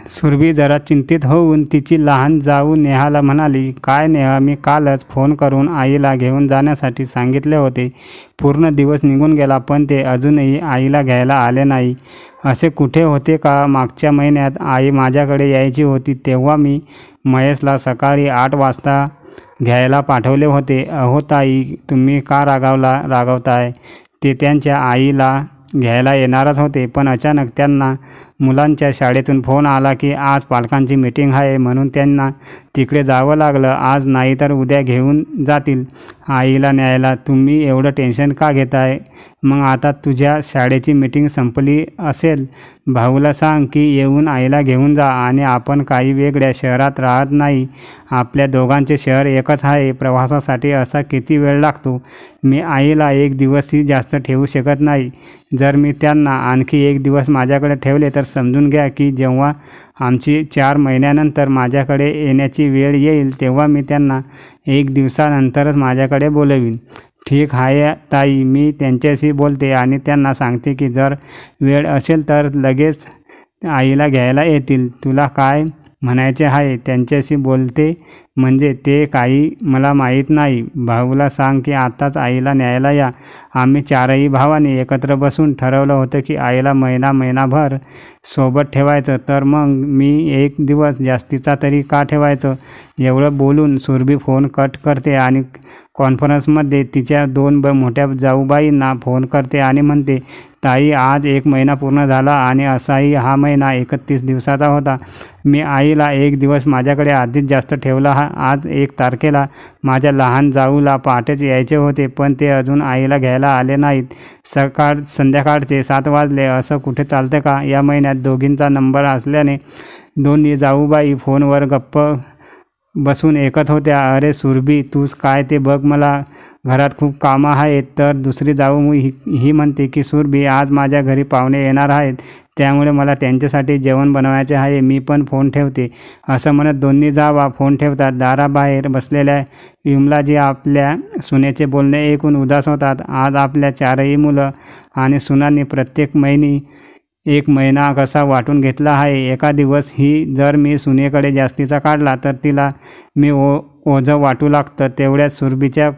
सुरभी जरा चिंतित होऊन तिची लहान जाऊ नेहाला म्हणाली, काय नेहा, मी कालच फोन करून आईला घेऊन जाण्यासाठी सांगितले होते. पूर्ण दिवस निघून गेला पण ते अजूनही आईला घ्यायला आले नाही. असे कुठे होते का? मागच्या महिन्यात आई माझ्याकडे यायची होती तेव्हा मी महेशला सकाळी 8 वाजता घ्यायला पाठवले होते. अहो ताई, तुम्ही का रागावताय? ते त्यांच्या आईला घ्यायला येणारच होते पण अचानक त्यांना मुलांच्या शाळेतून फोन आला की आज पालकांची मीटिंग आहे म्हणून त्यांना तिकडे जावं लागलं. आज नाही तर उद्या घेऊन जातील आईला न्यायला. तुम्ही एवढं टेन्शन का घेताय? मग आता तुझ्या शाळेची मीटिंग संपली असेल, भाऊला सांग की येऊन आईला घेऊन जा. आणि आपण काही वेगळ्या शहरात राहत नाही, आपल्या दोघांचे शहर एकच आहे. प्रवासासाठी असा किती वेळ लागतो? मी आईला 1 दिवसही जास्त ठेवू शकत नाही. जर मी त्यांना आणखी 1 दिवस माझ्याकडे ठेवले तर समजून घ्या की जेव्हा आमची 4 महिन्यानंतर माझ्याकडे येण्याची वेळ येईल तेव्हा मी त्यांना 1 दिवसानंतरच माझ्याकडे बोलवीन. ठीक आहे ताई, मी त्यांच्याशी बोलते आणि त्यांना सांगते की जर वेळ असेल तर लगेच आईला घ्यायला येतील. तुला काय म्हणायचे आहे त्यांच्याशी बोलते म्हणजे? ते काही मला माहीत नाही. भाऊला सांग की आताच आईला न्यायला या. आम्ही 4ही भावांनी एकत्र बसून ठरवलं होतं की आईला महिनाभर सोबत ठेवायचं, तर मग मी 1 दिवस जास्तीचा तरी का ठेवायचं? एवढं बोलून सुरभी फोन कट करते आणि कॉन्फरन्समध्ये तिच्या 2 मोठ्या जाऊबाईंना फोन करते आणि म्हणते, ताई, आज 1 महिना पूर्ण झाला आणि असाही हा महिना 31 दिवसाचा होता. मी आईला 1 दिवस माझ्याकडे आधीच जास्त ठेवला. आज 1 तारखेला माझ्या लहान जाऊला पहाटेच यायचे होते पण ते अजून आईला घ्यायला आले नाहीत. संध्याकाळचे 7 वाजले. असं कुठे चालतं का? या महिन्यात दोघींचा नंबर असल्याने दोन्ही जाऊबाई फोनवर गप्प बसून ऐकत होत्या. अरे सुरभी, तूच काय ते बघ, मला घरात खूप कामं आहेत. तर दुसरी जाऊ ही म्हणते की सुरभी, आज माझ्या घरी पाहुणे येणार आहेत त्यामुळे मला त्यांच्यासाठी जेवण बनवायचे आहे, मी पण फोन ठेवते. असं म्हणत दोन्ही जावा फोन ठेवतात. दाराबाहेर बसलेल्या विमलाजी आपल्या सुनेचे बोलणे ऐकून उदास होतात. आज आपल्या 4ही मुलं आणि सुनांनी प्रत्येक 1 महिना कसा वाटून घेतला आहे. एका दिवस ही जर मी सुनेकडे जास्तीचा काढला तर तिला मी ओझं वाटू लागतं. तेवढ्यात सुरभीच्या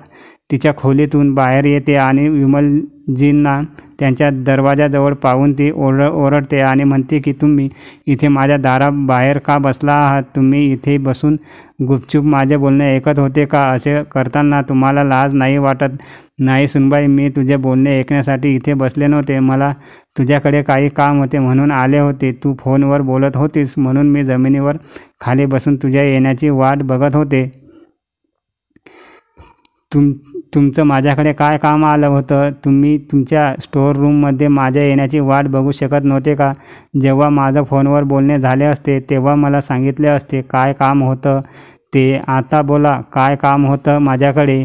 तिच्या खोलीतून बाहेर येते आणि विमलजींना त्यांच्या दरवाजाजवळ पाहून ती ओरडते आणि म्हणते की तुम्ही इथे माझ्या दाराबाहेर का बसला आहात? तुम्ही इथे बसून गुपचूप माझे बोलणे ऐकत होते का? असे करताना तुम्हाला लाज नाही वाटत? नाही सुनबाई, मी तुझे बोलणे ऐकण्यासाठी इथे बसले नव्हते. मला तुझ्याकडे काही काम होते म्हणून आले होते. तू फोनवर बोलत होतीस म्हणून मी जमिनीवर खाली बसून तुझ्या येण्याची वाट बघत होते. तुमचं माझ्याकडे काय काम आलं होतं? तुम्ही तुमच्या स्टोअर रूममध्ये माझ्या येण्याची वाट बघू शकत नव्हते का? जेव्हा माझं फोनवर बोलणे झाले असते तेव्हा मला सांगितले असते काय काम होतं ते. आता बोला, काय काम होतं माझ्याकडे?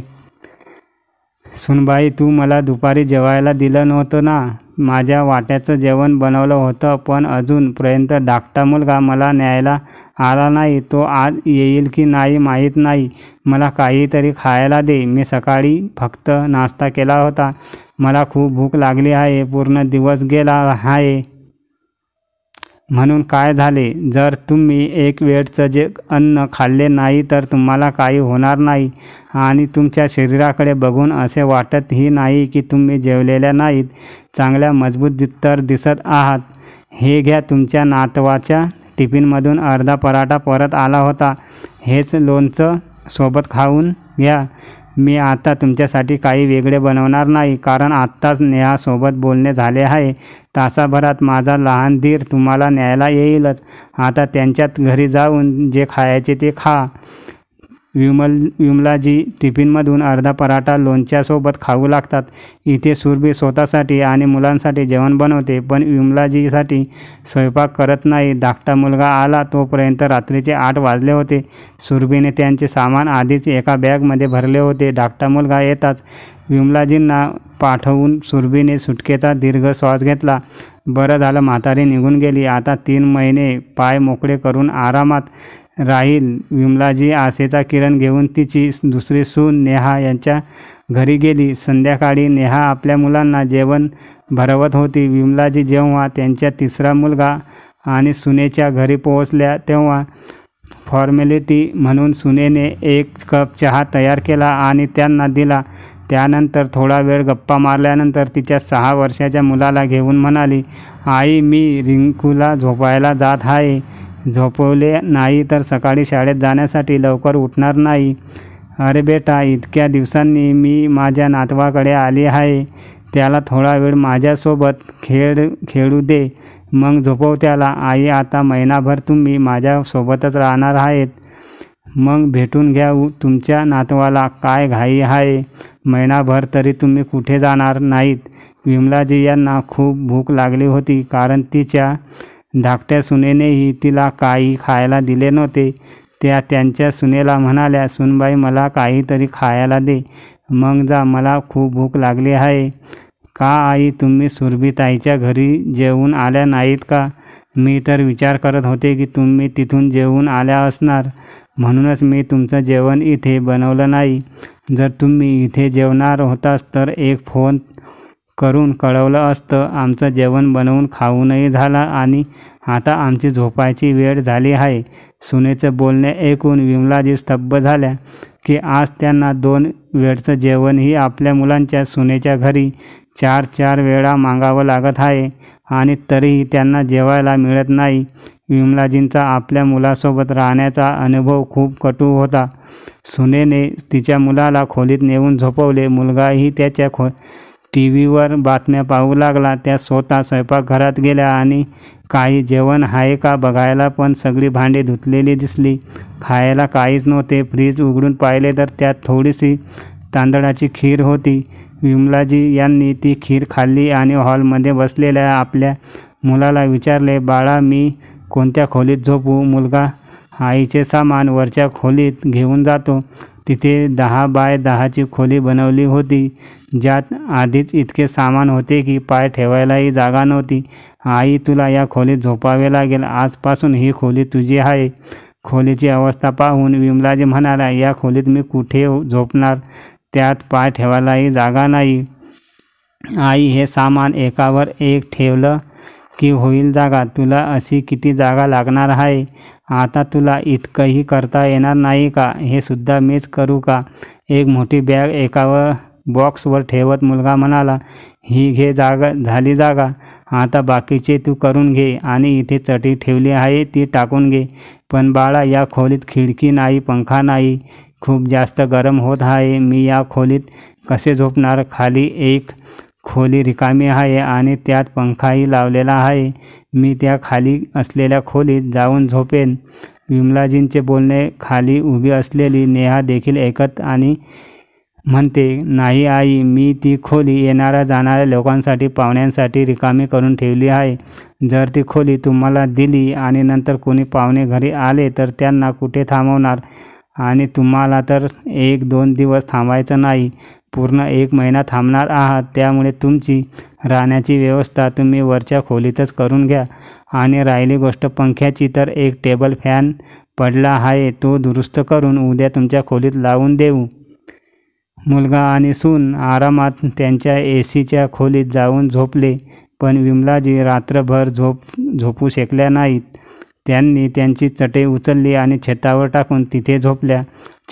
सुनबाई, तू मला दुपारी जेवायला दिलं नव्हतं ना? माझ्या वाट्याचं जेवण बनवलं होतं पण अजूनपर्यंत धाकटा मुलगा मला न्यायला आला नाही. तो आज येईल की नाही माहीत नाही. मला काहीतरी खायला दे. मी सकाळी फक्त नाश्ता केला होता. मला खूप भूक लागली आहे. पूर्ण दिवस गेला आहे म्हणून काय झाले? जर तुम्ही 1 वेळचं जे अन्न खाल्ले नाही तर तुम्हाला काही होणार नाही आणि तुमच्या शरीराकडे बघून असे वाटतही नाही की तुम्ही जेवलेल्या नाहीत. चांगल्या मजबूत तर दिसत आहात. हे घ्या, तुमच्या नातवाच्या टिफिनमधून अर्धा पराठा परत आला होता. हेच लोणचं सोबत खाऊन घ्या. मी आता तुमच्यासाठी काही वेगळे बनवणार नाही कारण आत्ताच नेहासोबत बोलणे झाले आहे. तासाभरात माझा लहान धीर तुम्हाला न्यायला येईलच. आता त्यांच्यात घरी जाऊन जे खायचे ते खा. विमलाजी टिफिनमधून अर्धा पराठा लोणच्यासोबत खाऊ लागतात. इथे सुरभी स्वतःसाठी आणि मुलांसाठी जेवण बनवते पण विमलाजीसाठी स्वयंपाक करत नाही. धाकटा मुलगा आला तोपर्यंत रात्रीचे 8 वाजले होते. सुरभीने त्यांचे सामान आधीच एका बॅगमध्ये भरले होते. धाकटा मुलगा येताच विमलाजींना पाठवून सुरभीने सुटकेचा दीर्घ श्वास घेतला. बरं झालं म्हातारी निघून गेली. आता 3 महिने पाय मोकळे करून आरामात राहील. विमलाजी आशेचा किरण घेऊन तिची दुसरी सून नेहा यांच्या घरी गेली. संध्याकाळी नेहा आपल्या मुलांना जेवण भरवत होती. विमलाजी जेव्हा त्यांचा 3रा मुलगा आणि सुनेच्या घरी पोहोचल्या तेव्हा फॉर्मॅलिटी म्हणून सुनेने 1 कप चहा तयार केला आणि त्यांना दिला. त्यानंतर थोडा वेळ गप्पा मारल्यानंतर तिच्या 6 वर्षाच्या मुलाला घेऊन म्हणाली, आई मी रिंकूला झोपायला जात आहे. झोपवले नाही तर सकाळी शाळेत जाण्यासाठी लवकर उठणार नाही. अरे बेटा, इतक्या दिवसांनी मी माझ्या नातवाकडे आली आहे. त्याला थोडा वेळ माझ्यासोबत खेळू दे, मग झोपव त्याला. आई, आता महिनाभर तुम्ही माझ्यासोबतच राहणार आहेत. मग भेटून घ्या तुमच्या नातवाला. काय घाई आहे? महिनाभर तरी तुम्ही कुठे जाणार नाहीत. विमलाजी यांना खूप भूक लागली होती, कारण तिच्या धाकट्या सुनेनेही तिला काही खायला दिले नव्हते. त्या त्यांच्या सुनेला म्हणाल्या, सुनबाई मला काहीतरी खायला दे, मग जा, मला खूप भूक लागली आहे. का आई, तुम्ही सुरभीताईच्या घरी जेवून आल्या नाहीत का? मी तर विचार करत होते की तुम्ही तिथून जेवून आल्या असणार, म्हणूनच मी तुमचं जेवण इथे बनवलं नाही. जर तुम्ही इथे जेवणार होतास तर एक फोन करून कळवलं असतं. आमचं जेवण बनवून खाऊनही झालं आणि आता आमची झोपायची वेळ झाली आहे. सुनेचं बोलणे ऐकून विमलाजी स्तब्ध झाल्या की आज त्यांना 2 वेळचं जेवणही आपल्या मुलांच्या सुनेच्या घरी 4-4 वेळा मागावं लागत आहे आणि तरीही त्यांना जेवायला मिळत नाही. विमलाजींचा आपल्या मुलासोबत राहण्याचा अनुभव खूप कटू होता. सुनेने तिच्या मुलाला खोलीत नेऊन झोपवले. मुलगाही त्याच्या टीव्हीवर बातम्या पाहू लागला. त्या स्वतः स्वयंपाकघरात गेल्या आणि काही जेवण आहे का बघायला, पण सगळी भांडी धुतलेली दिसली. खायला काहीच नव्हते. फ्रीज उघडून पाहिले तर त्यात थोडीशी तांदळाची खीर होती. विमलाजी यांनी ती खीर खाल्ली आणि हॉलमध्ये बसलेल्या आपल्या मुलाला विचारले, बाळा मी कोणत्या खोलीत झोपू? मुलगा आईचे सामान वरच्या खोलीत घेऊन जातो. तिथे 10 बाय 10ची खोली बनवली होती, ज्यात आधीच इतके सामान होते की पाय ठेवायलाही जागा नव्हती. आई, तुला या खोलीत झोपावे लागेल. आजपासून ही खोली तुझी आहे. खोलीची अवस्था पाहून विमलाजी म्हणाला, या खोलीत मी कुठे झोपणार? त्यात पाय ठेवायलाही जागा नाही. आई, हे सामान एकावर एक ठेवलं की होईल जागा. तुला अशी किती जागा लागणार आहे? आता तुला इतकंही करता येणार नाही का? हे सुद्धा मीच करू का? एक मोठी बॅग एकावर बॉक्सवर ठेवत मुलगा म्हणाला, ही घे जागा, झाली जागा. आता बाकीचे तू करून घे. आणि इथे चटी ठेवली आहे ती टाकून घे. पण बाळा, या खोलीत खिडकी नाही, पंखा नाही. खूप जास्त गरम होत आहे. मी या खोलीत कसे झोपणार? खाली एक खोली रिकामी आहे आणि त्यात पंखाही लावलेला आहे. मी त्या खाली असलेल्या खोलीत जाऊन झोपेन. विमलाजींचे बोलणे खाली उभी असलेली नेहा देखील ऐकत आणि म्हणते, नाही आई, मी ती खोली येणाऱ्या जाणाऱ्या लोकांसाठी, पाहुण्यांसाठी रिकामी करून ठेवली आहे. जर ती खोली तुम्हाला दिली आणि नंतर कोणी पाहुणे घरी आले तर त्यांना कुठे थांबवणार? आणि तुम्हाला तर 1-2 दिवस थांबायचं नाही, पूर्ण 1 महिना थांबणार आहात. त्यामुळे तुमची राहण्याची व्यवस्था तुम्ही वरच्या खोलीतच करून घ्या. आणि राहिली गोष्ट पंख्याची, तर एक टेबल फॅन पडला आहे, तो दुरुस्त करून उद्या तुमच्या खोलीत लावून देऊ. मुलगा आणि सून आरामात त्यांच्या एसीच्या खोलीत जाऊन झोपले. पण विमलाजी रात्रभर झोपू शकल्या नाहीत. त्यांनी त्यांची चटई उचलली आणि छतावर टाकून तिथे झोपल्या.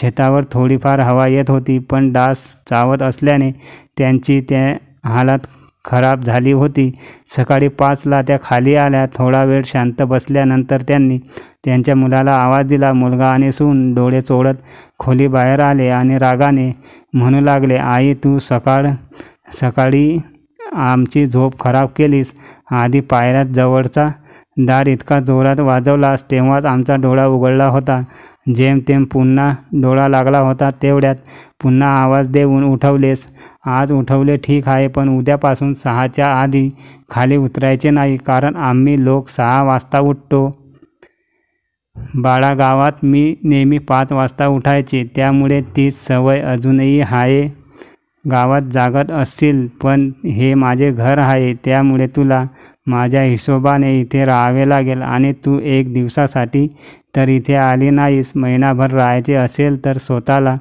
छतावर थोडीफार हवा येत होती, पण डास चावत असल्याने त्यांची हालत खराब झाली होती. सकाळी 5ला त्या खाली आल्या. थोडा वेळ शांत बसल्यानंतर त्यांनी त्यांच्या मुलाला आवाज दिला. मुलगा आणि सून डोळे चोळत खोलीबाहेर आले आणि रागाने म्हणू लागले, आई, तू सकाळी आमची झोप खराब केलीस. आधी पायऱ्यात जवळचा दार इतका जोरात वाजवलास तेव्हाच आमचा डोळा उघडला होता. जेमतेम पुन्हा डोळा लागला होता तेवढ्यात पुन्हा आवाज देऊन उठवलेस. आज उठवले ठीक आहे, पण उद्यापासून 6च्या आधी खाली उतरायचे नाही, कारण आम्ही लोक 6 वाजता उठतो. बाळा, गावात मी नेहमी 5 वाजता उठायचे, त्यामुळे तीच सवय अजूनही आहे. गावात जागत असशील, पण हे माझे घर आहे, त्यामुळे तुला माझ्या हिशोबाने इथे राहावे लागेल. आणि तू 1 दिवसासाठी तर इथे आली नाहीस. महिनाभर राहायचे असेल तर स्वतःला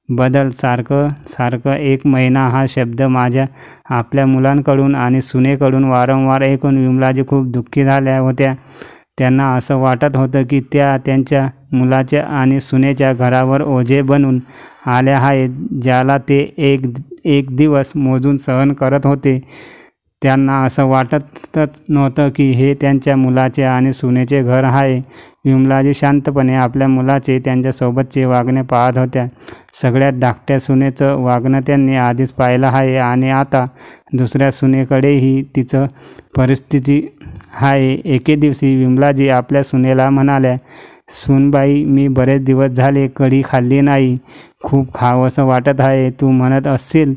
बदल. सारखं 1 महिना हा शब्द आपल्या मुलांकडून आणि सुनेकडून वारंवार ऐकून विमलाजी खूप दुःखी झाल्या होत्या. त्यांना असं वाटत होतं की त्या त्यांच्या मुलाच्या आणि सुनेच्या घरावर ओझे बनून आल्या आहेत, ज्याला ते एक दिवस मोजून सहन करत होते. त्यांना असं वाटतच नव्हतं की हे त्यांच्या मुलाचे आणि सुनेचे घर आहे. विमलाजी शांतपणे आपल्या मुलाचे त्यांच्यासोबतचे वागणे पाहत होत्या. सगळ्यात धाकट्या सुनेचं वागणं त्यांनी आधीच पाहिलं आहे आणि आता दुसऱ्या सुनेकडेही तिचं परिस्थिती आहे. एके दिवशी विमलाजी आपल्या सुनेला म्हणाल्या, "सूनबाई, मी बरेच दिवस झाले कढी खाल्ली नाही. खूप खावंसं वाटत आहे. तू म्हणत असशील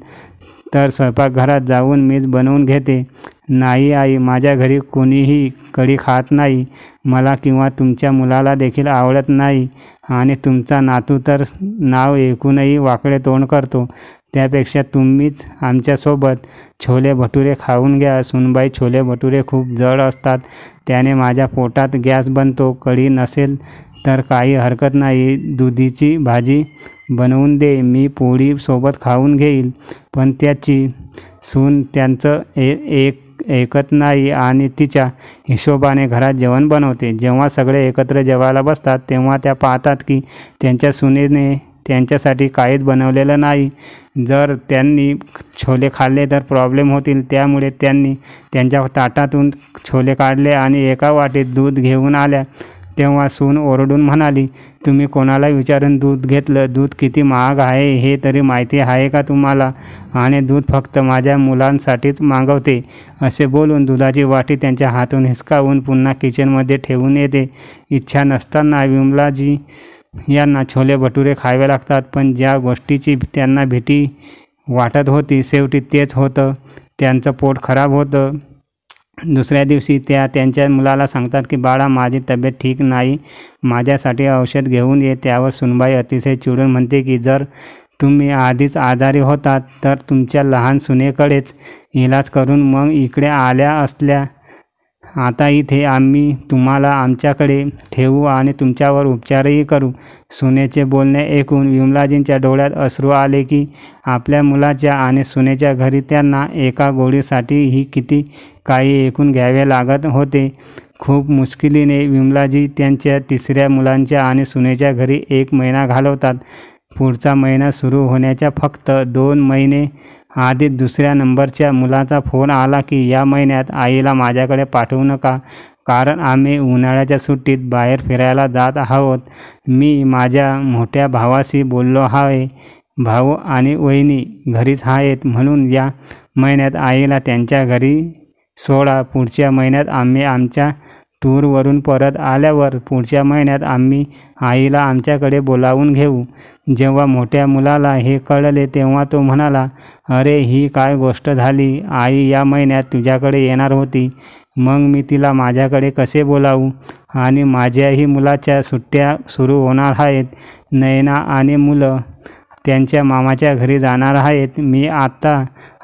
तर स्वयंपाकघरात जाऊन मीच बनवून घेते." "नाही आई, माझ्या घरी कोणीही कढी खात नाही. मला किंवा तुमच्या मुलाला देखील आवडत नाही आणि तुमचा नातू तर नाव ऐकूनही वाकडे तोंड करतो. त्यापेक्षा तुम्हीच आमच्यासोबत छोले भटुरे खाऊन घ्या." "सूनबाई, छोले भटुरे खूप जड असतात. त्याने माझ्या पोटात गॅस बनतो. कढी नसेल तर काही हरकत नाही. दुधीची भाजी बनवून दे, मी पोळी सोबत खाऊन घेईल." पण त्याची सून त्यांचं ऐकत नाही आणि तिच्या हिशोबाने घरात जेवण बनवते. जेव्हा सगळे एकत्र जेवायला बसतात तेव्हा त्या पाहतात की त्यांच्या सुनेने त्यांच्यासाठी काहीच बनवलेलं नाही. जर त्यांनी छोले खाल्ले तर प्रॉब्लेम होतील. त्यामुळे त्यांनी त्यांच्या ताटातून छोले काढले आणि एका वाटीत दूध घेऊन आल्या. तेव्हा सून ओरडून म्हणाली, "तुम्ही कोणाला विचारून दूध घेतलं? दूध किती महाग आहे हे तरी माहिती आहे का तुम्हाला? आणि दूध फक्त माझ्या मुलांसाठीच मागवते." असे बोलून दुधाची वाटी त्यांच्या हातून हिसकावून पुन्हा किचनमध्ये ठेवून येते. इच्छा नसताना विमलाजी यांना छोले भटुरे खावे लागतात. पण ज्या गोष्टीची त्यांना भीती वाटत होती शेवटी तेच होतं. त्यांचं पोट खराब होतं. दुसऱ्या दिवशी त्या त्यांच्या मुलाला सांगतात की, "बाळा, माझी तब्येत ठीक नाही. माझ्यासाठी औषध घेऊन ये." त्यावर सुनबाई अतिशय चिडून म्हणते की, "जर तुम्ही आधीच आजारी होतात तर तुमच्या लहान सुनेकडेच इलाज करून मग इकडे आल्या असल्या. आता इथे आम्ही तुम्हाला आमच्याकडे ठेवू आणि तुमच्यावर उपचारही करू." सुनेचे बोलणे ऐकून विमलाजींच्या डोळ्यात अश्रू आले की आपल्या मुलाच्या आणि सुनेच्या घरी त्यांना एका गोळीसाठीही किती काही ऐकून घ्यावे लागत होते. खूप मुश्किलीने विमलाजी त्यांच्या तिसऱ्या मुलांच्या आणि सुनेच्या घरी 1 महिना घालवतात. पुढचा महिना सुरू होण्याच्या फक्त 2 महिने आधीच दुसऱ्या नंबरच्या मुलाचा फोन आला की, "या महिन्यात आईला माझ्याकडे पाठवू नका, कारण आम्ही उन्हाळ्याच्या सुट्टीत बाहेर फिरायला जात आहोत. मी माझ्या मोठ्या भावाशी बोललो आहे. भाऊ आणि वहिनी घरीच आहेत, म्हणून या महिन्यात आईला त्यांच्या घरी सोडा. पुढच्या महिन्यात आम्ही आमच्या टूरवरून परत आल्यावर पुढच्या महिन्यात आम्ही आईला आमच्याकडे बोलावून घेऊ." जेव्हा मोठ्या मुलाला हे कळले तेव्हा तो म्हणाला, "अरे, ही काय गोष्ट झाली? आई या महिन्यात तुझ्याकडे येणार होती. मग मी तिला माझ्याकडे कसे बोलावू? आणि माझ्याही मुलाच्या सुट्ट्या सुरू होणार आहेत. नयना आणि मुलं त्यांच्या मामाच्या घरी जाणार आहेत. मी आता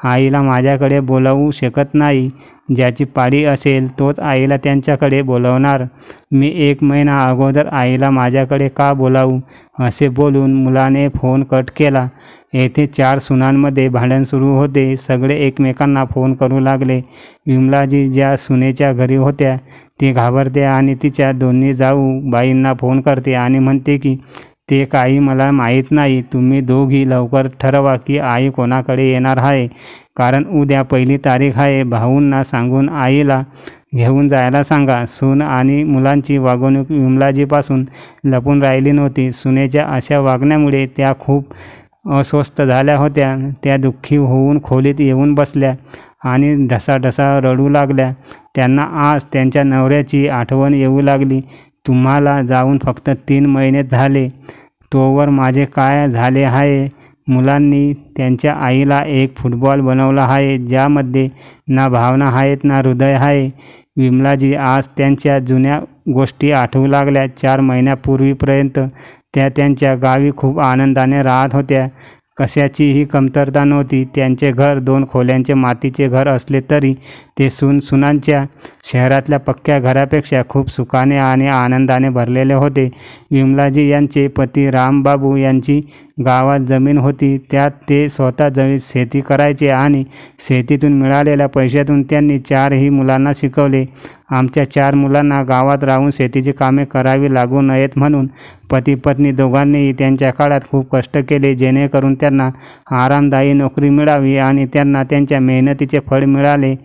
आईला माझ्याकडे बोलावू शकत नाही. ज्याची पाळी असेल तोच आईला त्यांच्याकडे बोलवणार. मी 1 महिना अगोदर आईला माझ्याकडे का बोलावू?" असे बोलून मुलाने फोन कट केला. येथे 4 सुनांमध्ये भांडण सुरू होते. सगळे एकमेकांना फोन करू लागले. विमलाजी ज्या सुनेच्या घरी होत्या ती घाबरते आणि तिच्या दोन्ही जाऊ बाईंना फोन करते आणि म्हणते की, "ते काही मला माहीत नाही. तुम्ही दोघी लवकर ठरवा की आई कोणाकडे येणार आहे, कारण उद्या 1 तारीख आहे. भाऊंना सांगून आईला घेऊन जायला सांगा." सून आणि मुलांची वागणूक विमलाजीपासून लपून राहिली नव्हती. सुनेच्या अशा वागण्यामुळे त्या खूप अस्वस्थ झाल्या होत्या. त्या दुःखी होऊन खोलीत येऊन बसल्या आणि ढसाढसा रडू लागल्या. त्यांना आज त्यांच्या नवऱ्याची आठवण येऊ लागली. "तुम्हाला जाऊन फक्त 3 महिनेच झाले, तोवर माझे काय झाले आहे?" मुलांनी त्यांच्या आईला एक फुटबॉल बनवला आहे, ज्यामध्ये ना भावना आहेत ना हृदय आहे. विमलाजी आज त्यांच्या जुन्या गोष्टी आठवू लागल्या. 4 महिन्यापूर्वीपर्यंत त्या त्यांच्या गावी खूप आनंदाने राहत होत्या. कशाचीही कमतरता नव्हती. त्यांचे घर 2 खोल्यांचे मातीचे घर असले तरी ते सुनांच्या शहरातल्या पक्क्या घरापेक्षा खूप सुखाने आणि आनंदाने भरलेले होते. विमलाजी यांचे पती रामबाबू यांची गावात जमीन होती, त्यात ते स्वतः शेती करायचे आणि शेतीतून मिळालेल्या पैशातून त्यांनी 4ही मुलांना शिकवले. आमच्या 4 मुलांना गावात राहून शेतीची कामे करावी लागू नयेत म्हणून पती-पत्नी दोघांनीही त्यांच्या काळात खूप कष्ट केले, जेणेकरून त्यांना आरामदायी नोकरी मिळावी आणि त्यांना त्यांच्या मेहनतीचे फळ मिळाले.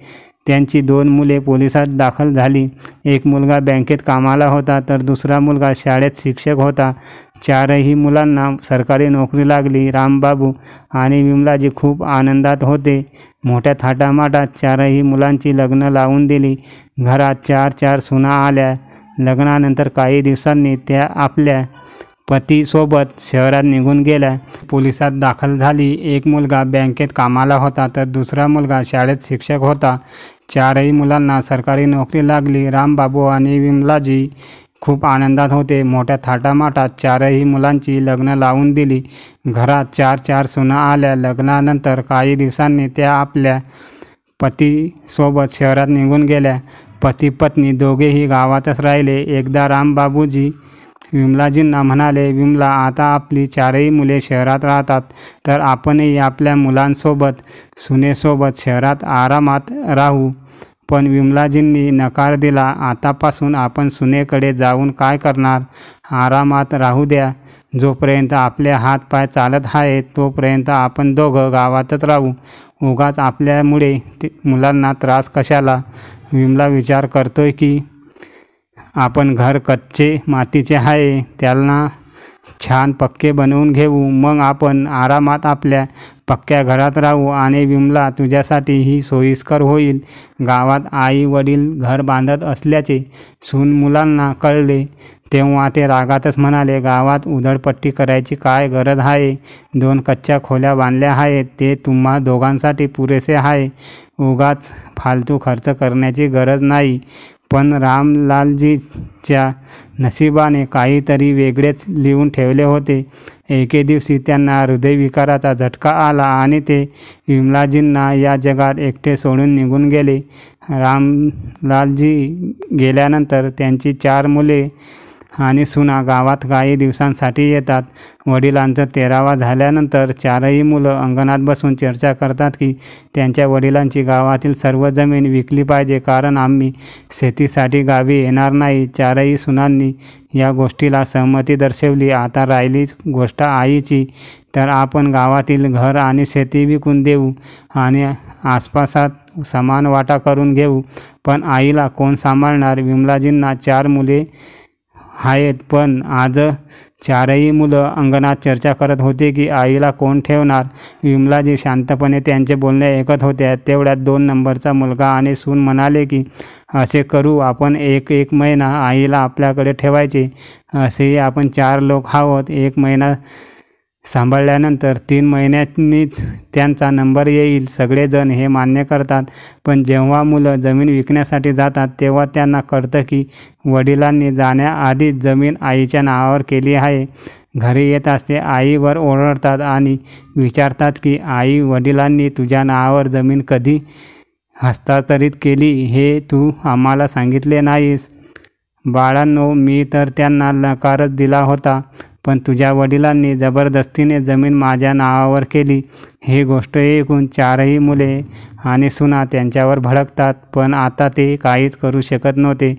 त्यांची 2 मुले पोलिसात दाखल झाली. एक मुलगा बँकेत कामाला होता, तर दुसरा मुलगा शाळेत शिक्षक होता. 4ही मुलांना सरकारी नोकरी लागली. रामबाबू आणि विमलाजी खूप आनंदात होते. मोठ्या थाटामाटात 4ही मुलांची लग्न लावून दिली. घरात 4 सुना आल्या. लग्नानंतर काही दिवसांनी त्या आपल्या पतीसोबत शहरात निघून गेल्या. पोलिसात दाखल झाली. एक मुलगा बँकेत कामाला होता, तर दुसरा मुलगा शाळेत शिक्षक होता. 4ही मुलांना सरकारी नोकरी लागली. रामबाबू आणि विमलाजी खूप आनंदात होते. मोठ्या थाटामाटात 4ही मुलांची लग्न लावून दिली. घरात 4 सुना आल्या. लग्नानंतर काही दिवसांनी त्या आपल्या पतीसोबत शहरात निघून गेल्या. पती-पत्नी दोघेही गावातच राहिले. एकदा रामबाबूजी विमलाजींना म्हणाले, विमला, आता आपली 4ही मुले शहरात राहतात, तर आपणही आपल्या मुलांसोबत सुनेसोबत शहरात आरामात राहू. पण विमलाजींनी नकार दिला. आतापासून आपण सुनेकडे जाऊन काय करणार? आरामात राहू द्या. जोपर्यंत आपले हात-पाय चालत आहेत तोपर्यंत आपण दोघं गावातच राहू. उगाच आपल्यामुळे मुलांना त्रास कशाला? विमला विचार करतोय की आपण घर कच्चे मातीचे आहे, त्याला छान पक्के बनवून घेऊ. मग आपण आरामात आपल्या पक्क्या घरात राहू. आणि विमला, तुझ्यासाठी ही सोयीस्कर होईल. गावात आई वडील घर बांधत असल्याचे सून मुलांना कळले तेव्हा ते रागातच म्हणाले, गावात उधळपट्टी करायची काय गरज आहे? 2 कच्च्या खोल्या बांधल्या आहेत, ते तुम्हा दोघांसाठी पुरेसे आहे. उगाच फालतू खर्च करण्याची गरज नाही. पण रामलालजीच्या नशिबाने काहीतरी वेगळेच लिहून ठेवले होते. एके दिवशी त्यांना हृदयविकाराचा झटका आला आणि ते विमलाजींना या जगात एकटे सोडून निघून गेले. रामलालजी गेल्यानंतर त्यांची 4 मुले आणि सुना गावात काही दिवसांसाठी येतात. वडिलांचं 13वा झाल्यानंतर 4ही मुलं अंगणात बसून चर्चा करतात की त्यांच्या वडिलांची गावातील सर्व जमीन विकली पाहिजे, कारण आम्ही शेतीसाठी गावी येणार नाही. 4ही सुनांनी या गोष्टीला सहमती दर्शवली. आता राहिली गोष्ट आईची, तर आपण गावातील घर आणि शेती विकून देऊ आणि आसपासात समान वाटा करून घेऊ. पण आईला कोण सांभाळणार? विमलाजींना 4 मुले आहेत, पण आज 4ही मुलं अंगणात चर्चा करत होते की आईला कोण ठेवणार. विमलाजी शांतपणे त्यांचे बोलणे ऐकत होत्या. तेवढ्यात 2 नंबरचा मुलगा आणि सून म्हणाले की असे करू, आपण एक महिना आईला आपल्याकडे ठेवायचे. असेही आपण 4 लोक आहोत. 1 महिना सांभाळल्यानंतर 3 महिन्यांनीच त्यांचा नंबर येईल. सगळेजण हे मान्य करतात. पण जेव्हा मुलं जमीन विकण्यासाठी जातात तेव्हा त्यांना कळतं की वडिलांनी जाण्याआधीच जमीन आईच्या नावावर केली आहे. घरी येताच ते आईवर ओरडतात आणि विचारतात की आई, वडिलांनी तुझ्या नावावर जमीन कधी हस्तांतरित केली हे तू आम्हाला सांगितले नाहीस. बाळांनो, मी तर त्यांना नकारच दिला होता, पण तुझ्या वडिलांनी जबरदस्तीने जमीन माझ्या नावावर केली. ही गोष्ट ऐकून 4ही मुले आणि सुना त्यांच्यावर भडकतात. पण आता ते काहीच करू शकत नव्हते.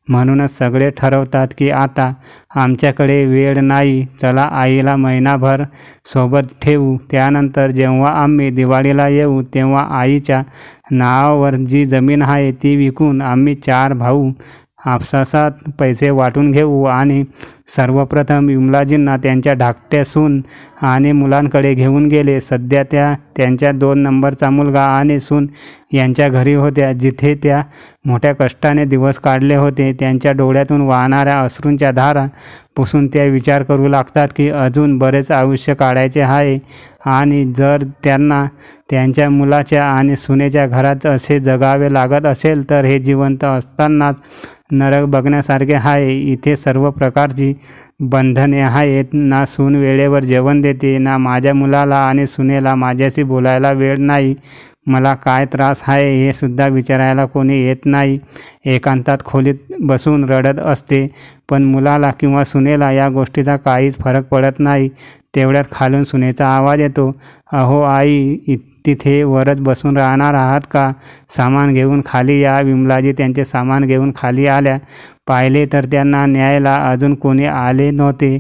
म्हणूनच सगळे ठरवतात की आता आमच्याकडे वेळ नाही, चला आईला महिनाभर सोबत ठेवू. त्यानंतर जेव्हा आम्ही दिवाळीला येऊ तेव्हा आईच्या नावावर जी जमीन आहे ती विकून आम्ही 4 भाऊ आपसासात पैसे वाटून घेऊ. आणि सर्वप्रथम विमलाजींना त्यांच्या धाकट्या सून आणि मुलांकडे घेऊन गेले. सध्या त्या त्यांच्या 2 नंबरचा मुलगा आणि सून यांच्या घरी होत्या, जिथे त्या मोठ्या कष्टाने दिवस काढले होते. त्यांच्या डोळ्यातून वाहणाऱ्या अश्रूंच्या धारा पुसून त्या विचार करू लागतात की अजून बरेच आयुष्य काढायचे आहे आणि जर त्यांना त्यांच्या मुलाच्या आणि सुनेच्या घरात असे जगावे लागत असेल तर हे जिवंत असतानाच नरक बघण्यासारखे आहे. इथे सर्व प्रकारची बंधने आहेत. ना सून वेळेवर जेवण देते, ना माझ्या मुलाला आणि सुनेला माझ्याशी बोलायला वेळ नाही. मला काय त्रास आहे हे सुद्धा विचारायला कोणी येत नाही. एकांतात खोलीत बसून रडत असते, पण मुलाला किंवा सुनेला या गोष्टीचा काहीच फरक पडत नाही. तेवढ्यात खालून सुनेचा आवाज येतो, अहो आई, तिथे वरच बसून राहणार आहात का? सामान घेऊन खाली या. विमलाजी त्यांचे सामान घेऊन खाली आल्या. पाहिले तर त्यांना न्यायला अजून कोणी आले नव्हते.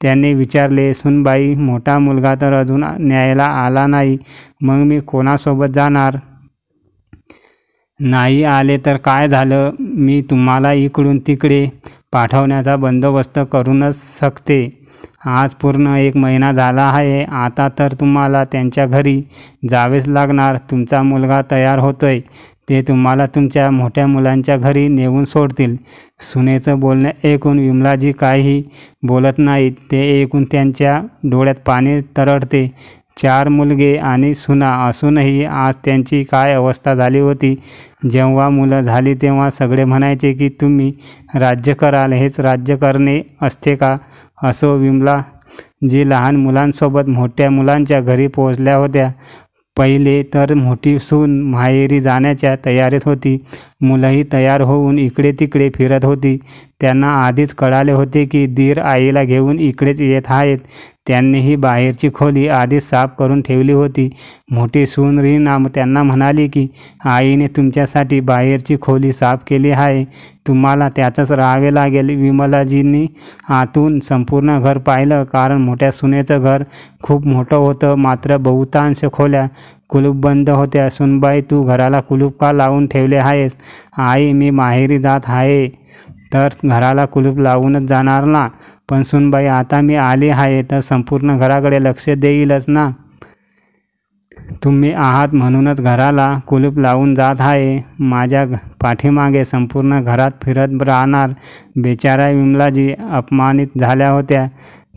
त्यांनी विचारले, सुनबाई, मोठा मुलगा तर अजून न्यायला आला नाही, मग मी कोणासोबत जाणार? नाही आले तर काय झालं, मी तुम्हाला इकडून तिकडे पाठवण्याचा बंदोबस्त करूनच शकते. आज पूर्ण 1 महिना झाला आहे. आता तर तुम्हाला त्यांच्या घरी जावेच लागणार. तुमचा मुलगा तयार होतोय, ते तुम्हाला तुमच्या मोठ्या मुलांच्या घरी नेऊन सोडतील. सुनेचं बोलणं ऐकून विमलाजी काही बोलत नाहीत. ते ऐकून त्यांच्या डोळ्यात पाणी तरळते. 4 मुलगे आणि सुना असूनही आज त्यांची काय अवस्था झाली होती. जेव्हा मुलं झाली तेव्हा सगळे म्हणायचे की तुम्ही राज्य कराल. हेच राज्य करणे असते का? असो. विमलाजी लहान मुलांसोबत मोठ्या मुलांच्या घरी पोहोचल्या होत्या. पहिले तर मोठी सून माहेरी जाण्याच्या तयारीत होती. मुलंही तयार होऊन इकडे तिकडे फिरत होती. त्यांना आधीच कळाले होते की दीर आईला घेऊन इकडेच येत आहेत. त्यांनीही बाहेरची खोली आधीच साफ करून ठेवली होती. मोठी सून रीना त्यांना म्हणाली की आईने तुमच्यासाठी बाहेरची खोली साफ केली आहे, तुम्हाला त्यातच राहावे लागेल. विमलाजींनी आतून संपूर्ण घर पाहिलं, कारण मोठ्या सुनेचं घर खूप मोठं होतं, मात्र बहुतांश खोल्या कुलूपबंद होत्या. सुनबाई, तू घराला कुलूप का लावून ठेवले आहेस? आई, मी माहेरी जात आहे तर घराला कुलूप लावूनच जाणार ना. पण सुनबाई, आता मी आली आहे तर संपूर्ण घराकडे लक्ष देईलच ना. तुम्ही आहात म्हणूनच घराला कुलूप लावून जात आहे. माझ्या पाठीमागे संपूर्ण घरात फिरत राहणार. बेचाऱ्या विमलाजी अपमानित झाल्या होत्या,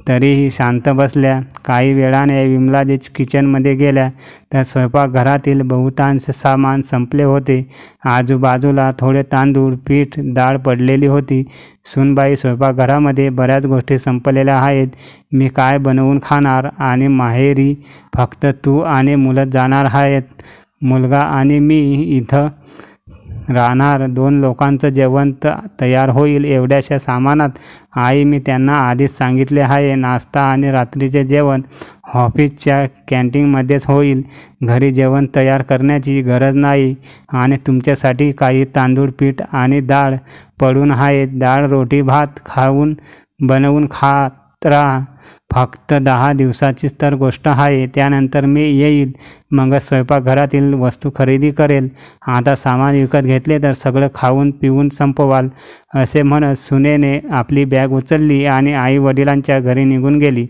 तरीही शांत बसल्या. काही वेळाने विमलाजी किचनमध्ये गेल्या तर स्वयंपाकघरातील बहुतांश सामान संपले होते. आजूबाजूला थोडे तांदूळ, पीठ, डाळ पडलेली होती. सुनबाई, स्वयंपाकघरामध्ये बऱ्याच गोष्टी संपलेल्या आहेत. मी काय बनवून खाणार? आणि माहेरी फक्त तू आणि मुलं जाणार आहेत. मुलगा आणि मी इथं राहणार. 2 लोकांचं जेवण तयार होईल एवढ्याशा सामानात. आई, मी त्यांना आधीच सांगितले आहे, नाश्ता आणि रात्रीचे जेवण ऑफिसच्या कॅन्टीनमध्येच होईल. घरी जेवण तयार करण्याची गरज नाही. आणि तुमच्यासाठी काही तांदूळ, पीठ आणि डाळ पडून आहेत. डाळ, रोटी, भात बनवून खात राहा. फक्त 10 दिवसाचीच तर गोष्ट आहे. त्यानंतर मी येईल, मग स्वयंपाकघरातील वस्तू खरेदी करेल. आता सामान विकत घेतले तर सगळं खाऊन पिऊन संपवाल. असे म्हणत सुनेने आपली बॅग उचलली आणि आई वडिलांच्या घरी निघून गेली.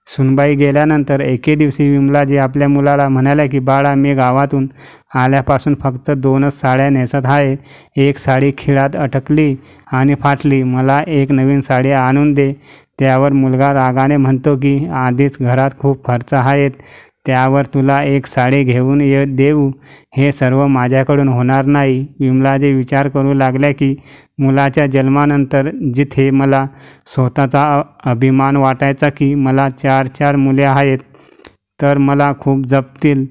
सुनबाई गेल्यानंतर एके दिवशी विमलाजी आपल्या मुलाला म्हणाल्या की बाळा, मी गावातून आल्यापासून फक्त 2च साड्या नेसत आहे. एक साडी खिळात अटकली आणि फाटली. मला एक नवीन साडी आणून दे. त्यावर मुलगा रागाने म्हणतो की आधीच घरात खूप खर्च आहेत, त्यावर तुला एक साडी घेऊन देऊ, हे सर्व माझ्याकडून होणार नाही. विमलाजी विचार करू लागल्या की मुलाच्या जन्मानंतर जिथे मला स्वतःचा अभिमान वाटायचा की मला 4 मुले आहेत, तर मला खूप जपतील,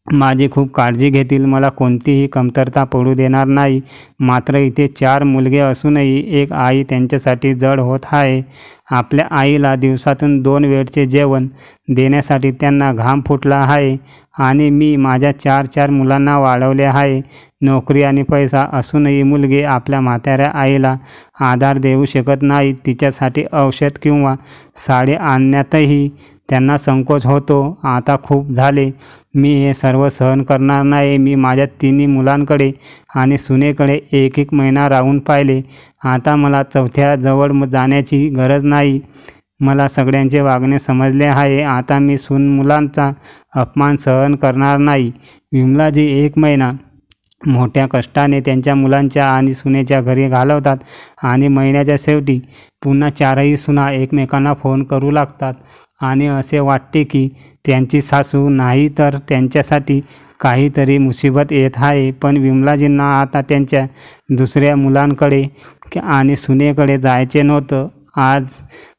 माझी खूप काळजी घेतील, मला कोणतीही कमतरता पडू देणार नाही. मात्र इथे 4 मुलगे असूनही एक आई त्यांच्यासाठी जड होत आहे. आपल्या आईला दिवसातून 2 वेळचे जेवण देण्यासाठी त्यांना घाम फुटला आहे. आणि मी माझ्या 4 मुलांना वाढवले आहे. नोकरी आणि पैसा असूनही मुलगे आपल्या म्हाताऱ्या आईला आधार देऊ शकत नाहीत. तिच्यासाठी औषध किंवा साडी आणण्यातही त्यांना संकोच होतो. आता खूप झाले, मी हे सर्व सहन करणार नाही. मी माझ्या 3 मुलांकडे आणि सुनेकडे 1 महिना राहून पाहिले. आता मला 4थ्या जवळ जाण्याची गरज नाही. मला सगळ्यांचे वागणे समजले आहे. आता मी मुलांचा अपमान सहन करणार नाही. विमलाजी 1 महिना मोठ्या कष्टाने त्यांच्या मुलांच्या आणि सुनेच्या घरी घालवतात आणि महिन्याच्या शेवटी पुन्हा 4ही सुना एकमेकांना फोन करू लागतात आणि असे वाटते की त्यांची सासू नाही तर त्यांच्यासाठी काहीतरी मुसीबत येत आहे. पण विमलाजींना आता त्यांच्या दुसऱ्या मुलांकडे आणि सुनेकडे जायचे नव्हतं.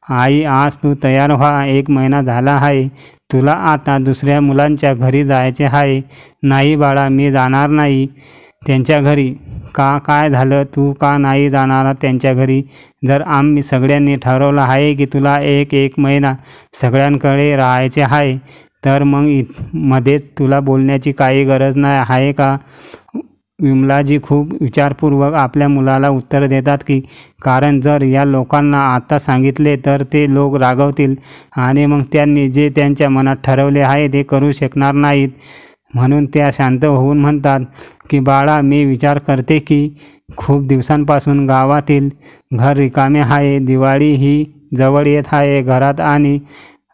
आज तू तयार व्हा, 1 महिना झाला आहे, तुला आता दुसऱ्या मुलांच्या घरी जायचे आहे. नाही बाळा, मी जाणार नाही. त्यांच्या घरी. काय झालं, तू का नाही जाणार त्यांच्या घरी? जर आम्ही सगळ्यांनी ठरवलं आहे की तुला एक महिना सगळ्यांकडे राहायचे आहे, तर मग मध्येच तुला बोलण्याची काही गरज नाही आहे का? विमलाजी खूप विचारपूर्वक आपल्या मुलाला उत्तर देतात की कारण जर या लोकांना आता सांगितले तर ते लोक रागवतील आणि मग त्यांनी जे त्यांच्या मनात ठरवले आहे ते करू शकणार नाहीत. म्हणून त्या शांत होऊन म्हणतात की बाळा, मी विचार करते की खूप दिवसांपासून गावातील घर रिकामे आहे. दिवाळी ही जवळ येत आहे. घरात आणि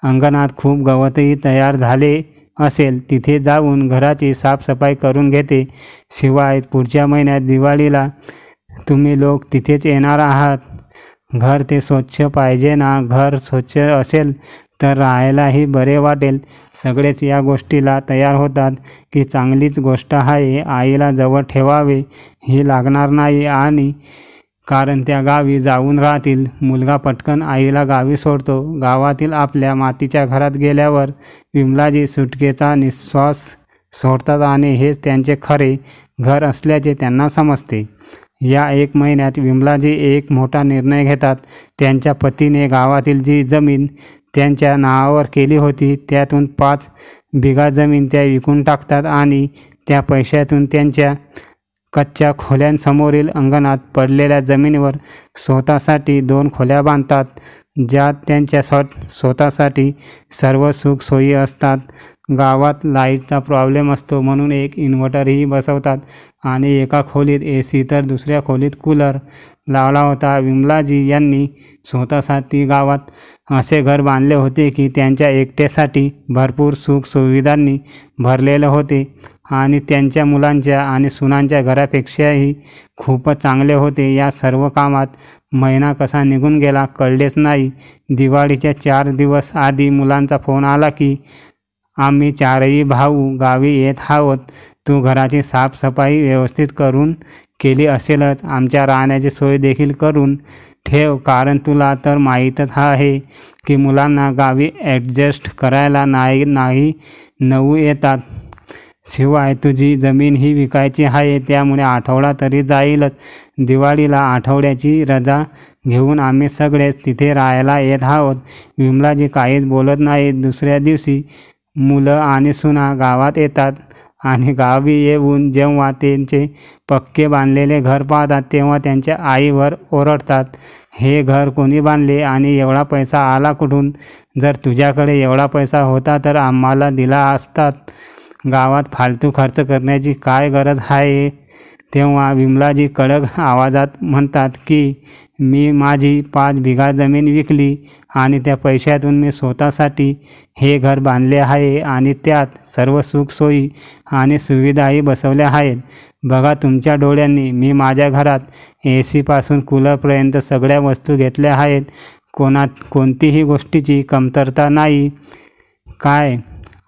अंगणात खूप गवतही तयार झाले असेल. तिथे जाऊन घराची साफसफाई करून घेते. शिवाय पुढच्या महिन्यात दिवाळीला तुम्ही लोक तिथेच येणार आहात. घर ते स्वच्छ पाहिजे ना. घर स्वच्छ असेल तर राहायलाही बरे वाटेल. सगळेच या गोष्टीला तयार होतात की चांगलीच गोष्ट आहे. आईला जवळ ठेवावे ही लागणार नाही आणि कारण त्या गावी जाऊन राहतील. मुलगा पटकन आईला गावी सोडतो. गावातील आपल्या मातीच्या घरात गेल्यावर विमलाजी सुटकेचा निश्वास सोडतात आणि हेच त्यांचे खरे घर असल्याचे त्यांना समजते. या 1 महिन्यात विमलाजी एक मोठा निर्णय घेतात. त्यांच्या पतीने गावातील जी जमीन त्यांच्या नावावर केली होती त्यातून 5 बिघा जमीन त्या विकून टाकतात आणि त्या पैशातून त्यांच्या कच्च्या खोल्यांसमोरील अंगणात पडलेल्या जमिनीवर स्वतःसाठी 2 खोल्या बांधतात, ज्यात त्यांच्या स्वतःसाठी सर्व सुखसोयी असतात. गावात लाईटचा प्रॉब्लेम असतो म्हणून एक इन्व्हर्टरही बसवतात आणि एका खोलीत AC तर दुसऱ्या खोलीत कूलर लावला होता. विमलाजी यांनी स्वतःसाठी गावात असे घर बांधले होते की त्यांच्या एकट्यासाठी भरपूर सुखसुविधांनी भरलेले होते आणि त्यांच्या मुलांच्या आणि सुनांच्या घरापेक्षाही खूपच चांगले होते. या सर्व कामात महिना कसा निघून गेला कळलेच नाही. दिवाळीच्या 4 दिवस आधी मुलांचा फोन आला की आम्ही 4ही भाऊ गावी येत आहोत. तू घराची साफसफाई व्यवस्थित करून केली असेलच. आमच्या राहण्याची सोय देखील करून ठेव, कारण तुला तर माहीतच आहे की मुलांना गावी ॲडजस्ट करायला नाही 9 येतात. शिवाय तुझी जमीन ही विकायची आहे, त्यामुळे आठवडा तरी जाईलच. दिवाळीला आठवड्याची रजा घेऊन आम्ही सगळेच तिथे राहायला येत आहोत. विमलाजी काहीच बोलत नाहीत. दुसऱ्या दिवशी मुलं आणि सुना गावात येतात आणि गावी येऊन जेव्हा त्यांचे पक्के बांधलेले घर पाहतात तेव्हा त्यांच्या आईवर ओरडतात, हे घर कोणी बांधले आणि एवढा पैसा आला कुठून? जर तुझ्याकडे एवढा पैसा होता तर आम्हाला दिला असतात. गावात फालतू खर्च करण्याची काय गरज आहे? तेव्हा विमलाजी कडक आवाजात म्हणतात की मी माझी 5 बिघा जमीन विकली आणि त्या पैशातून मी स्वतःसाठी हे घर बांधले आहे आणि त्यात सर्व सुखसोयी आणि सुविधाही बसवल्या आहेत. बघा तुमच्या डोळ्यांनी, मी माझ्या घरात AC पासून कूलरपर्यंत सगळ्या वस्तू घेतल्या आहेत. कोणतीही गोष्टीची कमतरता नाही. काय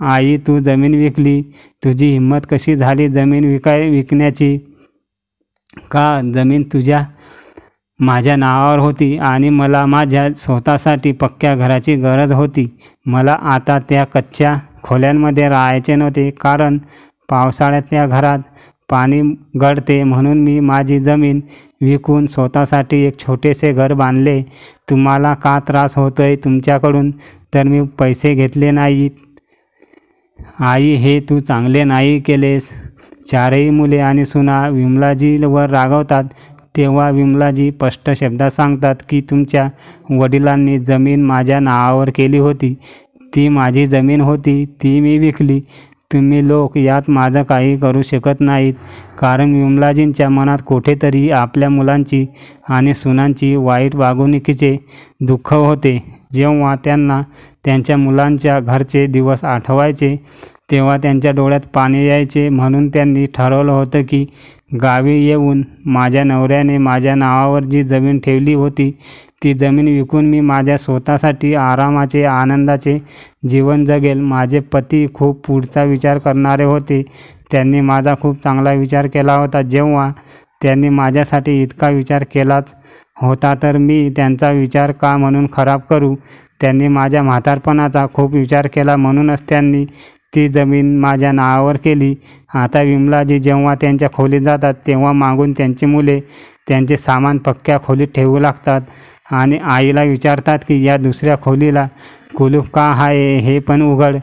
आई, तू जमीन विकली? तुझी हिंमत कशी झाली जमीन विकण्याची? का जमीन माझ्या नावावर होती आणि मला माझ्या स्वतःसाठी पक्क्या घराची गरज होती. मला आता त्या कच्च्या खोल्यांमध्ये राहायचे नव्हते, कारण पावसाळ्यात त्या घरात पाणी गळते. म्हणून मी माझी जमीन विकून स्वतःसाठी एक छोटेसे घर बांधले. तुम्हाला का त्रास होतोय तुमच्याकडून? तर मी पैसे घेतले नाहीत. आई, हे तू चांगले नाही केलेस. 4ही मुले आणि सुना विमलाजीवर रागवतात. तेव्हा विमलाजी स्पष्ट शब्दात सांगतात की तुमच्या वडिलांनी जमीन माझ्या नावावर केली होती. ती माझी जमीन होती, ती मी विकली. तुम्ही लोक यात माझं काही करू शकत नाहीत. कारण विमलाजींच्या मनात कुठेतरी आपल्या मुलांची आणि सुनांची वाईट वागणुकीचे दुःख होते. जेव्हा त्यांना त्यांच्या मुलांच्या घरचे दिवस आठवायचे तेव्हा त्यांच्या डोळ्यात पाणी यायचे. म्हणून त्यांनी ठरवलं होतं की गावी येऊन माझ्या नवऱ्याने माझ्या नावावर जी जमीन ठेवली होती ती जमीन विकून मी माझ्या स्वतःसाठी आरामाचे, आनंदाचे जीवन जगेल. माझे पती खूप पुढचा विचार करणारे होते. त्यांनी माझा खूप चांगला विचार केला होता. जेव्हा त्यांनी माझ्यासाठी इतका विचार केलाच होता तर मी त्यांचा विचार का म्हणून खराब करू? त्यांनी माझ्या म्हातारपणाचा खूप विचार केला, म्हणूनच त्यांनी ती जमीन माझ्या नावावर केली. आता विमलाजी जेव्हा त्यांच्या खोलीत जातात तेव्हा मागून त्यांची मुले त्यांचे सामान पक्क्या खोलीत ठेवू लागतात आणि आईला विचारतात की या दुसऱ्या खोलीला कुलूप का आहे, हे पण उघड.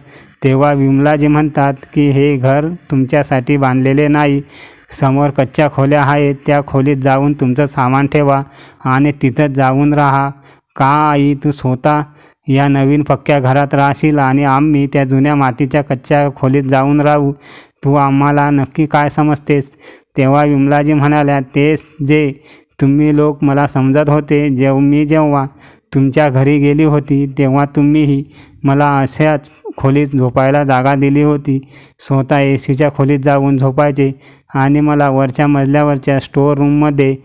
तेव्हा विमलाजी म्हणतात की हे घर तुमच्यासाठी बांधलेले नाही. समोर कच्च्या खोल्या आहेत, त्या खोलीत जाऊन तुमचं सामान ठेवा आणि तिथंच जाऊन राहा. का आई, तू स्वतः या नवीन पक्क्या घरात राहशील आणि आम्ही त्या जुन्या मातीच्या कच्च्या खोलीत जाऊन राहू? तू आम्हाला नक्की काय समजतेस? तेव्हा विमलाजी म्हणाल्या, तेच जे तुम्ही लोक मला समजत होते. जेव्हा तुमच्या घरी गेली होती तेव्हा तुम्हीही मला अशाच खोलीत झोपायला जागा दिली होती. स्वतः एसीच्या खोलीत जाऊन झोपायचे आणि मला वरच्या मजल्यावरच्या स्टोअर रूममध्ये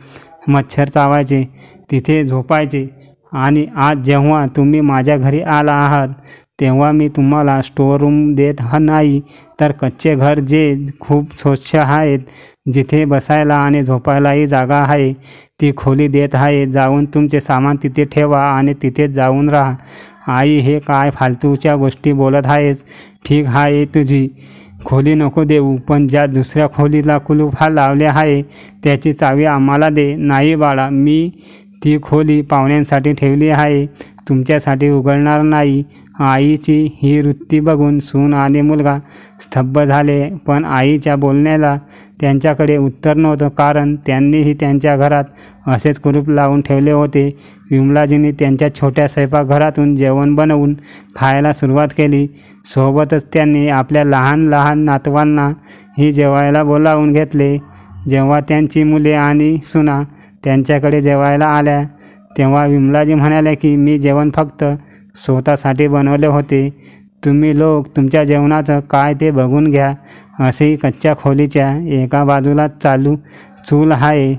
मच्छर चावायचे तिथे झोपायचे. आणि आज जेव्हा तुम्ही माझ्या घरी आला आहात तेव्हा मी तुम्हाला स्टोअर रूम देत नाही, तर कच्चे घर जे खूप स्वच्छ आहेत, जिथे बसायला आणि झोपायलाही जागा आहे, ती खोली देत आहे. जाऊन तुमचे सामान तिथे ठेवा आणि तिथेच जाऊन राहा. आई, हे काय फालतूच्या गोष्टी बोलत आहेस? ठीक आहे, तुझी खोली नको देऊ, पण ज्या दुसऱ्या खोलीला कुलूप लावले आहे त्याची चावी आम्हाला दे. नाही बाळा, मी ती खोली पाहुण्यांसाठी ठेवली आहे, तुमच्यासाठी उघडणार नाही. आईची ही वृत्ती बघून सून आणि मुलगा स्तब्ध झाले, पण आईच्या बोलण्याला त्यांच्याकडे उत्तर नव्हतं, कारण त्यांनीही त्यांच्या घरात असेच कुलूप लावून ठेवले होते. विमलाजींनी त्यांच्या छोट्या स्वयंपाकघरातून जेवण बनवून खायला सुरुवात केली. सोबतच त्यांनी आपल्या लहान लहान नातवांनाही जेवायला बोलावून घेतले. जेव्हा त्यांची मुले आणि सुना त्यांच्याकडे जेवायला आल्या तेव्हा विमलाजी म्हणाल्या की मी जेवण फक्त स्वतःसाठी बनवले होते. तुम्ही लोक तुमच्या जेवणाचं काय ते बघून घ्या. असेही कच्च्या खोलीच्या एका बाजूला चालू चूल आहे.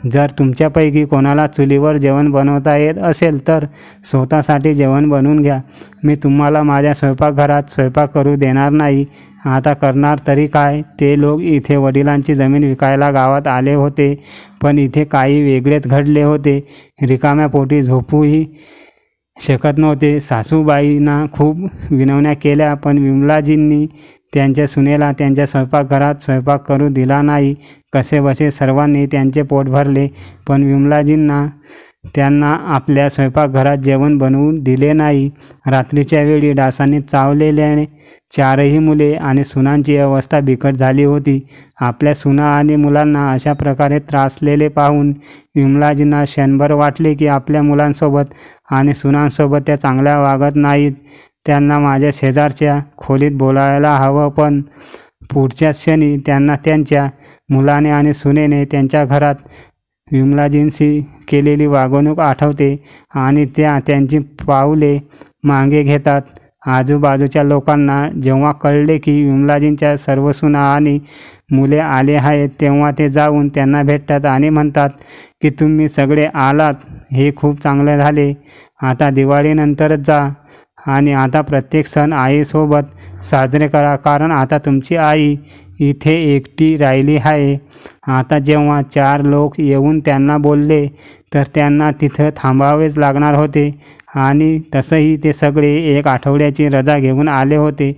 जर तुमच्यापैकी कोणाला चुलीवर जेवण बनवता येत असेल तर स्वतःसाठी जेवण बनवून घ्या. मी तुम्हाला माझ्या स्वयंपाकघरात स्वयंपाक करू देणार नाही. आता करणार तरी काय? ते लोक इथे वडिलांची जमीन विकायला गावात आले होते, पण इथे काही वेगळेच घडले होते. रिकाम्या पोटी झोपूही शकत नव्हते. सासूबाईंना खूप विनवण्या केल्या, पण विमलाजींनी त्यांच्या सुनेला त्यांच्या स्वयंपाकघरात स्वयंपाक करू दिला नाही. कसेबसे सर्वांनी त्यांचे पोट भरले, पण विमलाजींना त्यांना आपल्या स्वयंपाकघरात जेवण बनवू दिले नाही. रात्रीच्या वेळी डासांनी चावलेल्याने चारही मुले आणि सुनांची अवस्था बिकट झाली होती. आपल्या सुना आणि मुलांना अशा प्रकारे त्रासलेले पाहून विमलाजींना क्षणभर वाटले की आपल्या मुलांसोबत आणि सुनांसोबत त्या चांगल्या वागत नाहीत. त्यांना माझ्या शेजारच्या खोलीत बोलायला हवं, पण पुढच्याच क्षणी त्यांना त्यांच्या मुलाने आणि सुनेने त्यांच्या घरात विमलाजींशी केलेली वागणूक आठवते आणि त्यांची पाऊले मागे घेतात. आजूबाजूच्या लोकांना जेव्हा कळले की विमलाजींच्या सर्व सुना आणि मुले आले आहेत तेव्हा ते जाऊन त्यांना भेटतात आणि म्हणतात की तुम्ही सगळे आलात, हे खूप चांगले झाले. आता दिवाळीनंतरच जा आणि आता प्रत्येक सण आईसोबत साजरे करा, कारण आता तुमची आई इथे एकटी राहिली आहे. आता जेव्हा 4 लोक येऊन त्यांना बोलले तर त्यांना तिथं थांबावेच लागणार होते आणि तसंही ते सगळे 1 आठवड्याची रजा घेऊन आले होते.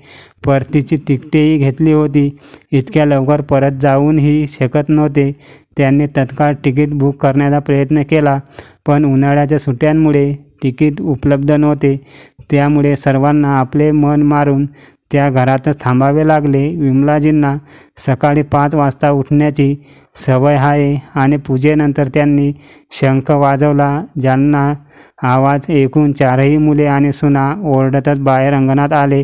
परतीची तिकीटेही घेतली होती. इतक्या लवकर परत जाऊनही शकत नव्हते. त्यांनी तत्काळ तिकीट बुक करण्याचा प्रयत्न केला, पण उन्हाळ्याच्या सुट्ट्यांमुळे तिकीट उपलब्ध नव्हते. त्यामुळे सर्वांना आपले मन मारून त्या घरातच थांबावे लागले. विमलाजींना सकाळी 5 वाजता उठण्याची सवय आहे आणि पूजेनंतर त्यांनी शंख वाजवला, ज्यांना आवाज ऐकून 4ही मुले आणि सुना ओरडतच बाहेर अंगणात आले.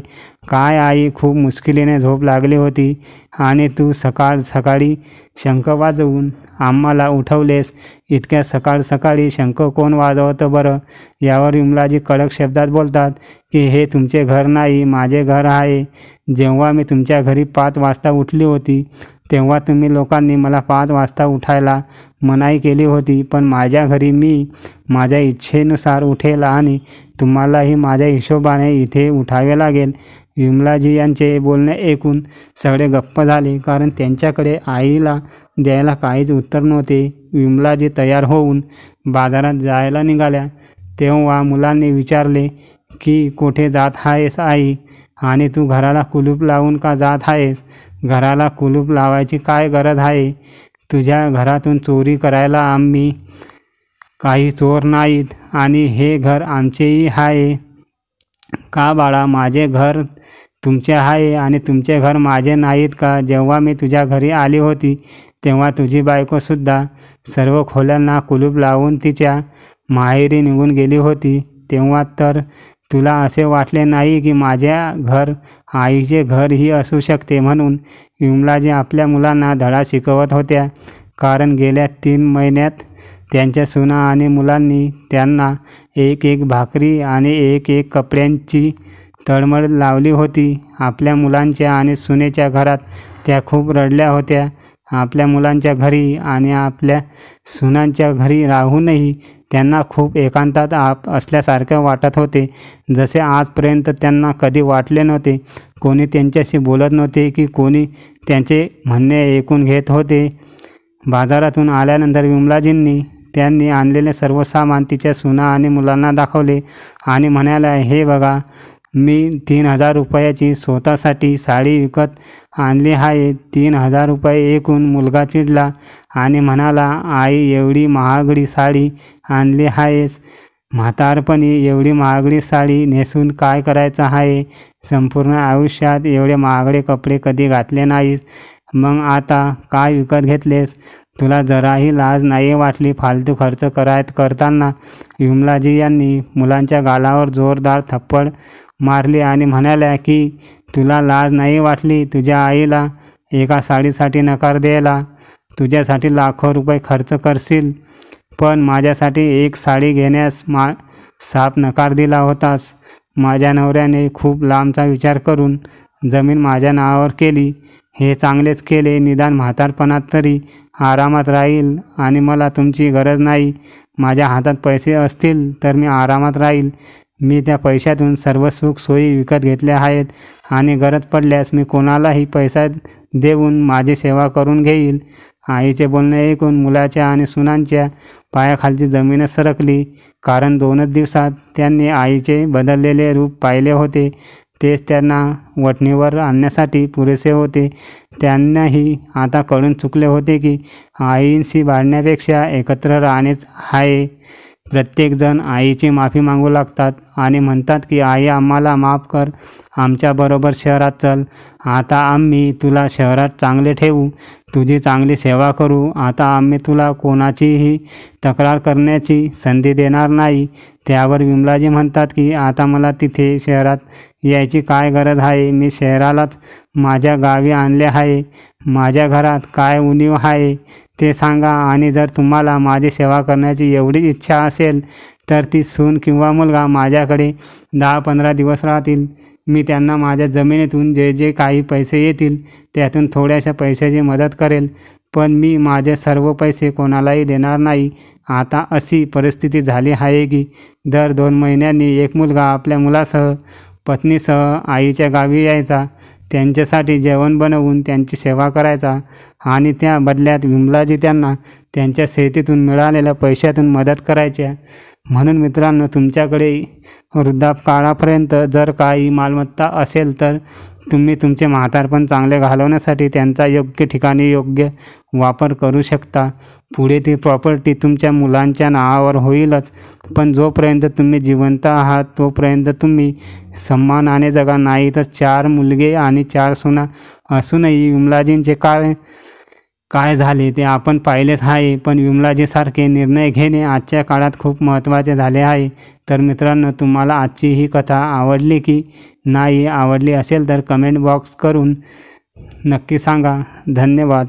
काय आई, खूप मुश्किलीने झोप लागली होती आणि तू सकाळी शंख वाजवून आम्हाला उठवलेस? इतक्या सकाळी शंख कोण वाजवतं बरं? यावर विमलाजी कडक शब्दात बोलतात की हे तुमचे घर नाही, माझे घर आहे. जेव्हा मी तुमच्या घरी 5 वाजता उठली होती तेव्हा तुम्ही लोकांनी मला 5 वाजता उठायला मनाई केली होती, पण माझ्या घरी मी माझ्या इच्छेनुसार उठेल आणि तुम्हालाही माझ्या हिशोबाने इथे उठावे लागेल. विमलाजी यांचे बोलणे ऐकून सगळे गप्प झाले, कारण त्यांच्याकडे आईला द्यायला काहीच उत्तर नव्हते. विमलाजी तयार होऊन बाजारात जायला निघाल्या तेव्हा मुलांनी विचारले की कुठे जात आहेस आई? आणि तू घराला कुलूप लावून का जात आहेस? घराला कुलूप लावायची काय गरज आहे? तुझ्या घरातून चोरी करायला आम्ही काही चोर नाहीत आणि हे घर आमचेही आहे का बाळा? माझे घर तुमचे आहे आणि तुमचे घर माझे नाहीत का? जेव्हा मी तुझ्या घरी आली होती तेव्हा तुझी बायकोसुद्धा सर्व खोल्यांना कुलूप लावून तिच्या माहेरी निघून गेली होती. तेव्हा तर तुला असे वाटले नाही की माझ्या घर आईचे घरही असू शकते. म्हणून विमलाजी आपल्या मुलांना धडा शिकवत होत्या. कारण गेल्या 3 महिन्यात त्यांच्या सुना आणि मुलांनी त्यांना एक एक भाकरी आणि एक एक कपड्यांची तळमळ लावली होती. आपल्या मुलांच्या आणि सुनेच्या घरात त्या खूप रडल्या होत्या. आपल्या मुलांच्या घरी आणि आपल्या सुनांच्या घरी राहूनही त्यांना खूप एकांतात असल्यासारखे वाटत होते. जसे आजपर्यंत त्यांना कधी वाटले नव्हते. कोणी त्यांच्याशी बोलत नव्हते की कोणी त्यांचे म्हणणे ऐकून घेत होते. बाजारातून आल्यानंतर विमलाजींनी त्यांनी आणलेले सर्व सामान तिच्या सुना आणि मुलांना दाखवले आणि म्हणाल्या, हे बघा, मी 3000 रुपयाची स्वतःसाठी साडी विकत आणली आहे. 3000 रुपये ऐकून मुलगा चिडला आणि म्हणाला, आई, एवढी महागडी साडी आणली आहेस? म्हातारपणी एवढी महागडी साडी नेसून काय करायचं आहे? संपूर्ण आयुष्यात एवढे महागडे कपडे कधी घातले नाहीस, मग आता काय विकत घेतलेस? तुला जराही लाज नाही वाटली फालतू खर्च करताना? विमलाजी यांनी मुलांच्या गालावर जोरदार थप्पड मारली आणि म्हणाल्या की तुला लाज नाही वाटली तुझ्या आईला एका साडीसाठी नकार द्यायला? तुझ्यासाठी लाखो रुपये खर्च करशील, पण माझ्यासाठी एक साडी घेण्यास साफ नकार दिला होतास. माझ्या नवऱ्याने खूप लांबचा विचार करून जमीन माझ्या नावावर केली. हे चांगलेच केले. निदान म्हातारपणात तरी आरामात राहील आणि मला तुमची गरज नाही. माझ्या हातात पैसे असतील तर मी आरामात राहील. मी त्या पैशातून सर्व सुख सोयी विकत घेतल्या आहेत आणि गरज पडल्यास मी कोणालाही पैसा देऊन माझी सेवा करून घेईल. आईचे बोलणे ऐकून मुलाच्या आणि सुनांच्या पायाखालची जमीनच सरकली. कारण 2च दिवसात त्यांनी आईचे बदललेले रूप पाहिले होते. तेच त्यांना वठणीवर आणण्यासाठी पुरेसे होते. त्यांनाही आता कळून चुकले होते की आईंशी भांडण्यापेक्षा एकत्र राहणेच आहे. प्रत्येकजण आईची माफी मागू लागतात आणि म्हणतात की आई, आम्हाला माफ कर, आमच्याबरोबर शहरात चल. आता आम्ही तुला शहरात चांगले ठेवू, तुझी चांगली सेवा करू. आता आम्ही तुला कोणाचीही तक्रार करण्याची संधी देणार नाही. त्यावर विमलाजी म्हणतात की आता मला तिथे शहरात यायची काय गरज आहे? मी शहरालाच माझ्या गावी आणले आहे. माझ्या घरात काय उणीव आहे ते सांगा. आणि जर तुम्हाला माझी सेवा करण्याची एवढी इच्छा असेल तर ती सून किंवा मुलगा माझ्याकडे 10-15 दिवस राहतील. मी त्यांना माझ्या जमिनीतून जे जे काही पैसे येतील त्यातून थोड्याशा पैशाची मदत करेल, पण मी माझे सर्व पैसे कोणालाही देणार नाही. आता अशी परिस्थिती झाली आहे की दर 2 महिन्यांनी एक मुलगा आपल्या मुलासह, पत्नीसह आईच्या गावी यायचा. त्यांच्यासाठी जेवण बनवून त्यांची सेवा करायचा आणि त्या बदल्यात विमलाजी त्यांना त्यांच्या शेतीतून मिळालेल्या पैशातून मदत करायच्या. म्हणून मित्रांनो, तुमच्याकडे वृद्धापकाळापर्यंत जर काही मालमत्ता असेल तर तुम्ही तुमचे म्हातारपण चांगले घालवण्यासाठी त्यांचा योग्य ठिकाणी योग्य वापर करू शकता. पुढे ती प्रॉपर्टी तुमच्या मुलांच्या नावावर होईलच, पण जोपर्यंत तुम्ही जिवंत आहात तोपर्यंत तुम्ही सन्मानाने जगा. नाही तर 4 मुलगे आणि 4 सुना असूनही विमलाजींचे काय झाले ते आपण पाहिलेच आहे. पण विमलाजीसारखे निर्णय घेणे आजच्या काळात खूप महत्त्वाचे झाले आहे. तर मित्रांनो, तुम्हाला आजची ही कथा आवडली की नाही? आवडली असेल तर कमेंट बॉक्स करून नक्की सांगा. धन्यवाद.